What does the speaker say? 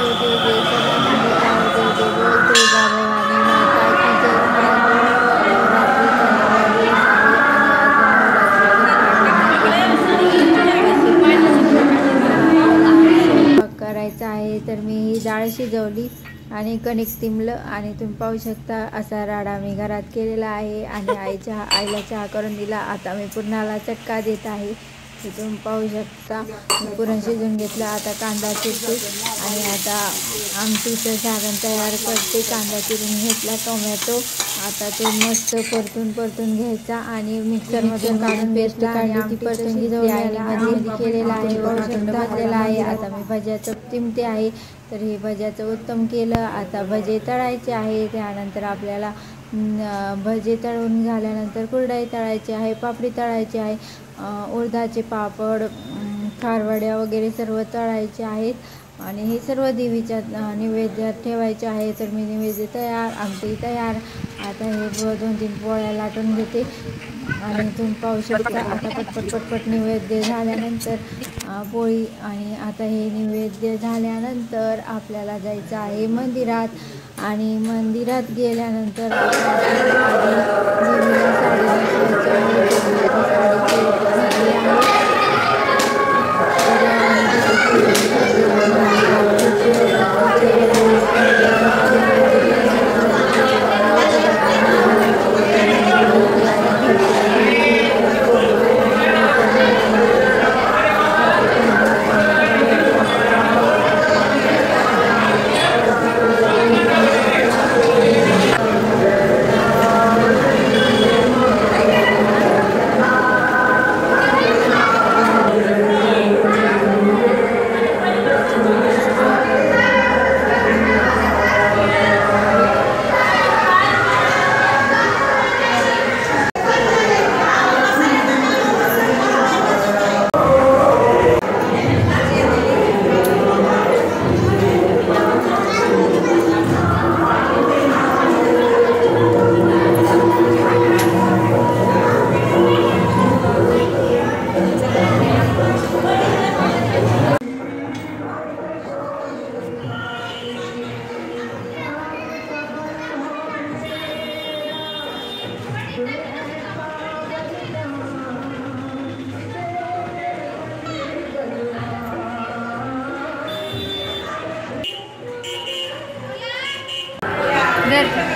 जय जय सदानंद जय जय बोल दुर्गा भवानी माता की जय। नवरात्रीचा 9वा दिवस आहे आणि आज नवरात्रीची स्वयंपाक करायचा आहे। तर मी ही डाळ शिजवली आणि कणिक तिंबलं आणि तुम्ही पाहू शकता असा राडा मी घरात केलेला आहे आणि आईला चहा करून दिला। आता मी पुरणाला चटका देत आहे। तुम्ही पाहू शकता पुरण शिजून घेतलं। आता कांदा चिरते आणि आता आमटीचं सारण तयार करते। कांदा चिरून घेतला, टोमॅटो आता तो मस्त परतून घ्यायचा आणि मिक्सरमधून काढून पेस्ट काढली ती परतून घेतली आणि केलेला आहे, भाजलेला आहे। आता मी भज्याचं तिमते आहे, तर हे भज्याचं उत्तम केलं। आता भजे तळायचे आहे, त्यानंतर आपल्याला भजे तळून झाल्यानंतर कुरडई तळायची आहे, पापडी तळायची आहे, उडदाचे पापड, खारवड्या वगैरे सर्व तळायचे आहेत आणि हे सर्व देवीच्या नैवेद्यात ठेवायचे आहे। तर मी नैवेद्य तयार, आमटी तयार। आता हे 2-3 पोळ्या लाटून घेते आणि तुम्ही पाहू शकता आता पटपट नैवेद्य झाल्यानंतर पोळी आणि आता हे नैवेद्य झाल्यानंतर आपल्याला जायचं आहे मंदिरात आणि मंदिरात गेल्यानंतर Ver.